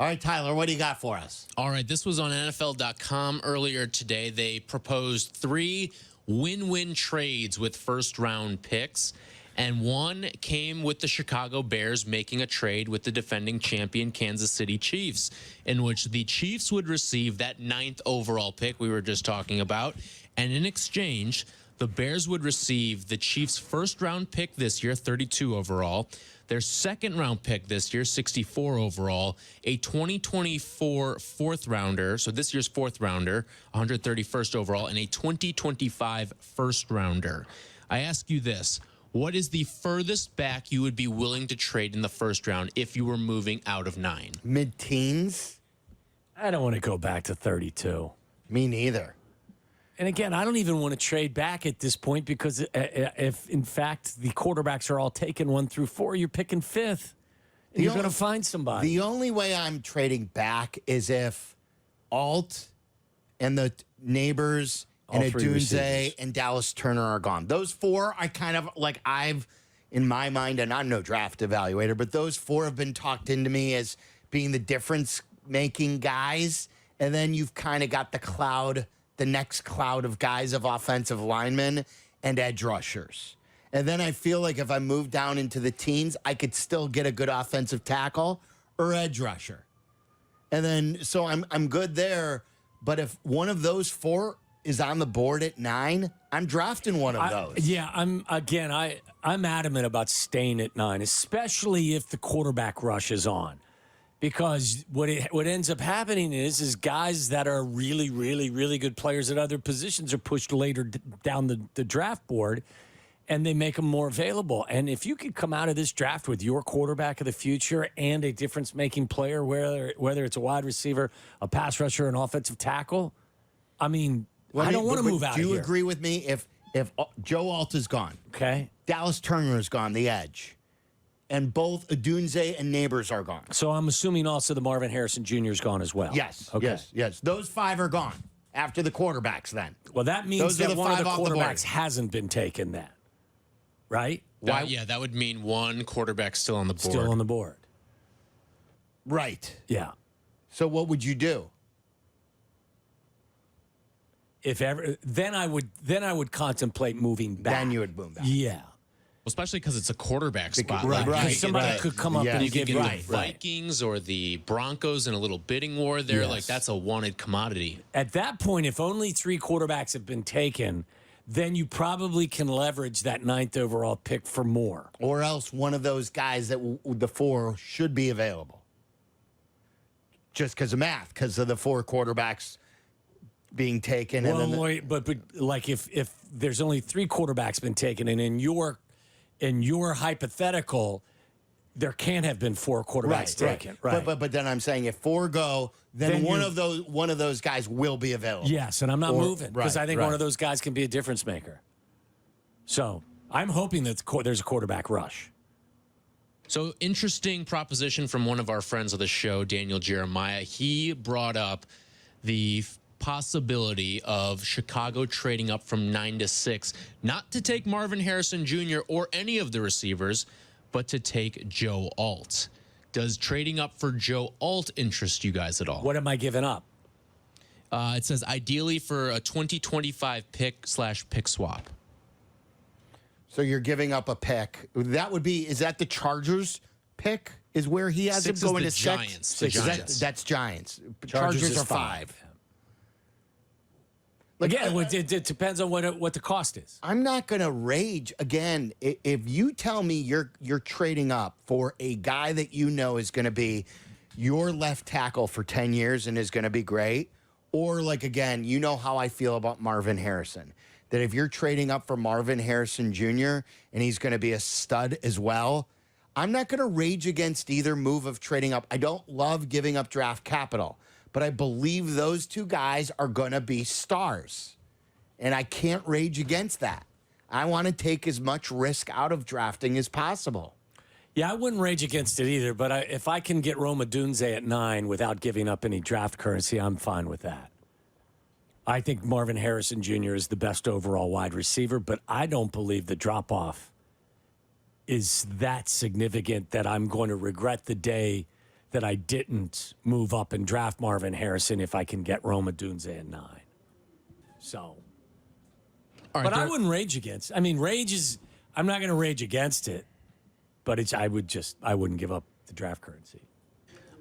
All right, Tyler, what do you got for us? All right, this was on NFL.com earlier today. They proposed 3 win-win trades with first-round picks, and one came with the Chicago Bears making a trade with the defending champion Kansas City Chiefs, in which the Chiefs would receive that 9th overall pick we were just talking about, and in exchange, the Bears would receive the Chiefs' first-round pick this year, 32 overall, their second-round pick this year, 64 overall, a 2024 fourth-rounder, so this year's fourth-rounder, 131st overall, and a 2025 first-rounder. I ask you this. What is the furthest back you would be willing to trade in the first round if you were moving out of 9? Mid-teens? I don't want to go back to 32. Me neither. And again, I don't even want to trade back at this point because if, in fact, the quarterbacks are all taken 1 through 4, you're picking 5th. And you're going to find somebody. The only way I'm trading back is if Alt and the neighbors and Adunze and Dallas Turner are gone. Those 4, I kind of like in my mind, and I'm no draft evaluator, but those 4 have been talked into me as being the difference-making guys. And then you've kind of got the next cloud of guys of offensive linemen and edge rushers. And then I feel like if I move down into the teens, I could still get a good offensive tackle or edge rusher. And then, so I'm good there. But if one of those 4 is on the board at 9, I'm drafting one of those. Yeah, I'm adamant about staying at 9, especially if the quarterback rush is on. Because what ends up happening is guys that are really, really, really good players at other positions are pushed later down the draft board, and they make them more available. And if you could come out of this draft with your quarterback of the future and a difference-making player, whether it's a wide receiver, a pass rusher, an offensive tackle, I mean, I don't want to move out of here. Do you agree with me if Joe Alt is gone? Okay. Dallas Turner is gone, the edge. And both Adunze and Neighbors are gone. So I'm assuming also the Marvin Harrison Jr. is gone as well. Yes. Okay. Yes. Those 5 are gone after the quarterbacks then. Well, that means that one of the quarterbacks board. hasn't been taken then, right? Yeah, that would mean one quarterback still on the board. Still on the board. Right. Yeah. So what would you do? If ever, then I would contemplate moving back. Then you would move back. Yeah. Especially because it's a quarterback spot. Right. Somebody could come up and you give could you get the Vikings or the Broncos in a little bidding war there. Yes. Like, that's a wanted commodity. At that point, if only 3 quarterbacks have been taken, then you probably can leverage that 9th overall pick for more. Or else one of those guys that the 4 should be available. Just because of math, because of the 4 quarterbacks being taken. Well, and then but like if there's only 3 quarterbacks been taken, and in your hypothetical, there can't have been 4 quarterbacks taken. Right. But then I'm saying if 4 go, then one of those guys will be available. Yes, and I'm not moving because I think right. one of those guys can be a difference maker. So I'm hoping that there's a quarterback rush. So, interesting proposition from one of our friends of the show, Daniel Jeremiah. He brought up the possibility of Chicago trading up from 9 to 6, not to take Marvin Harrison Jr. or any of the receivers, but to take Joe Alt. Does trading up for Joe Alt interest you guys at all? What am I giving up? It says ideally for a 2025 pick/pick swap. So you're giving up a pick. That would be, is that the Chargers pick? Is where he has him going to 6? Giants. The Giants. That's Giants. Chargers are 5. Again, it depends on what the cost is. I'm not going to rage. Again, if you tell me you're trading up for a guy that you know is going to be your left tackle for 10 years and is going to be great, or like, again, you know how I feel about Marvin Harrison, that if you're trading up for Marvin Harrison Jr. and he's going to be a stud as well, I'm not going to rage against either move of trading up. I don't love giving up draft capital, but I believe those 2 guys are going to be stars. And I can't rage against that. I want to take as much risk out of drafting as possible. Yeah, I wouldn't rage against it either, but if I can get Rome Odunze at 9 without giving up any draft currency, I'm fine with that. I think Marvin Harrison Jr. is the best overall wide receiver, but I don't believe the drop-off is that significant that I'm going to regret the day that I didn't move up and draft Marvin Harrison if I can get Roma Dunze at 9. So, All right, but I wouldn't rage against. I mean, rage is. I'm not going to rage against it, but it's. I wouldn't give up the draft currency.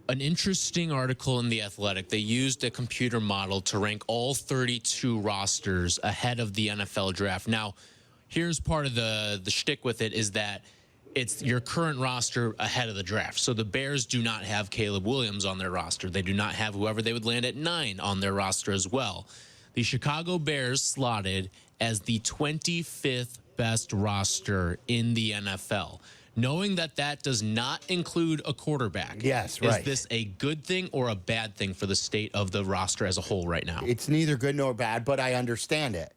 An interesting article in The Athletic. They used a computer model to rank all 32 rosters ahead of the NFL draft. Now, here's part of the shtick with it is that it's your current roster ahead of the draft. So the Bears do not have Caleb Williams on their roster. They do not have whoever they would land at 9 on their roster as well. The Chicago Bears slotted as the 25th best roster in the NFL. Knowing that that does not include a quarterback. Yes, right. Is this a good thing or a bad thing for the state of the roster as a whole right now? It's neither good nor bad, but I understand it.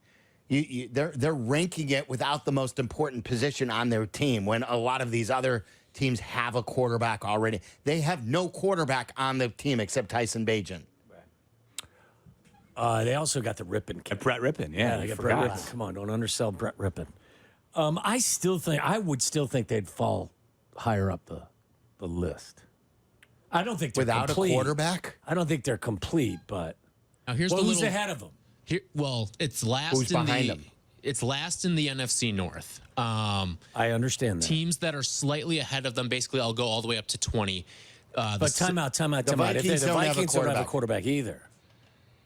They're ranking it without the most important position on their team when a lot of these other teams have a quarterback already. They have no quarterback on the team except Tyson Bagent. They also got the Rippin kid. Brett Rippin, yeah. They got Brett Rippin. Come on, don't undersell Brett Rippin. I would still think they'd fall higher up the list. I don't think they're Without complete. a quarterback? I don't think they're complete, but Now here's who's ahead of them? It's last Who's in behind the them? it's last in the NFC North. I understand that. Teams that are slightly ahead of them, basically, I'll go all the way up to 20. But time out. The If the Vikings don't have a Vikings don't have a quarterback. quarterback either.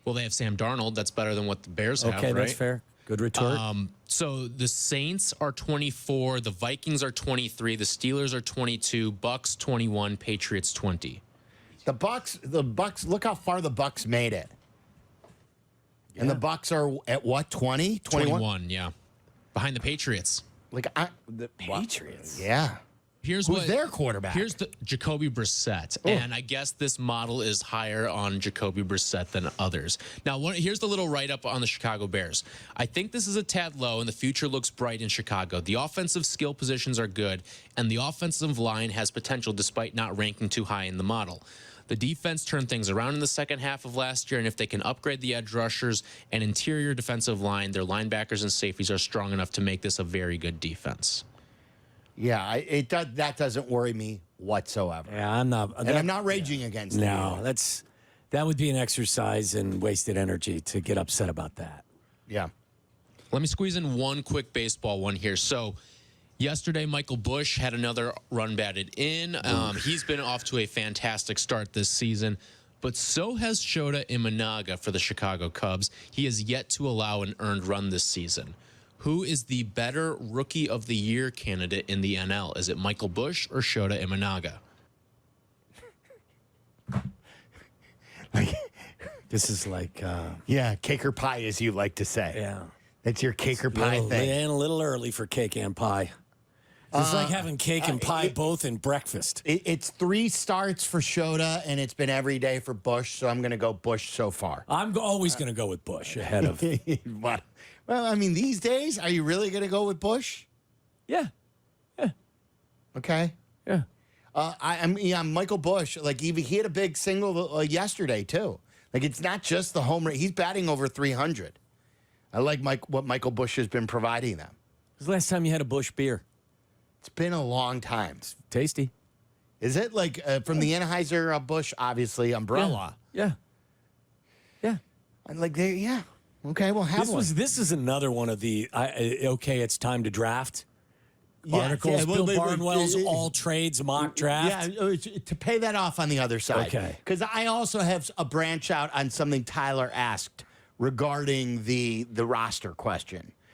Well, they have Sam Darnold. That's better than what the Bears have, Okay, right? that's fair. Good retort. So the Saints are 24, the Vikings are 23, the Steelers are 22, Bucks 21, Patriots 20. The Bucks, look how far the Bucks made it. And the Bucks are at what, 20? 21, yeah. Behind the Patriots. The Patriots. Yeah. Who's their quarterback? Here's the Jacoby Brissett, and I guess this model is higher on Jacoby Brissett than others. Now, here's the little write-up on the Chicago Bears. I think this is a tad low, and the future looks bright in Chicago. The offensive skill positions are good, and the offensive line has potential despite not ranking too high in the model. The defense turned things around in the second half of last year, and if they can upgrade the edge rushers and interior defensive line, their linebackers and safeties are strong enough to make this a very good defense. Yeah, that doesn't worry me whatsoever. Yeah, I'm not. And I'm not raging against it. No, that would be an exercise in wasted energy to get upset about that. Yeah. Let me squeeze in one quick baseball one here. So yesterday, Michael Busch had another run batted in. He's been off to a fantastic start this season, but so has Shota Imanaga for the Chicago Cubs. He has yet to allow an earned run this season. Who is the better Rookie of the Year candidate in the NL? Is it Michael Busch or Shota Imanaga? This is like, Yeah, cake or pie, as you like to say. yeah. That's your cake or pie thing. And a little early for cake and pie. It's like having cake and pie both in breakfast. It's 3 starts for Shota, and it's been every day for Bush, so I'm going to go Bush so far. I'm always going to go with Bush ahead of. What? Well, I mean, these days, are you really going to go with Bush? Yeah. Okay. Yeah. I'm Michael Bush. Like, he had a big single yesterday, too. Like, it's not just the home run. He's batting over 300. I like what Michael Bush has been providing them. When's the last time you had a Bush beer? It's been a long time. Tasty. Is it like from the Anheuser-Busch, obviously, umbrella? Yeah. And like, yeah. Okay, we'll have one. This is another one of the, okay, it's time to draft. Yeah, Articles, yeah, Bill wait, Barnwell's all trades mock draft. Yeah, to pay that off on the other side. Okay. Because I also have a branch out on something Tyler asked regarding the roster question.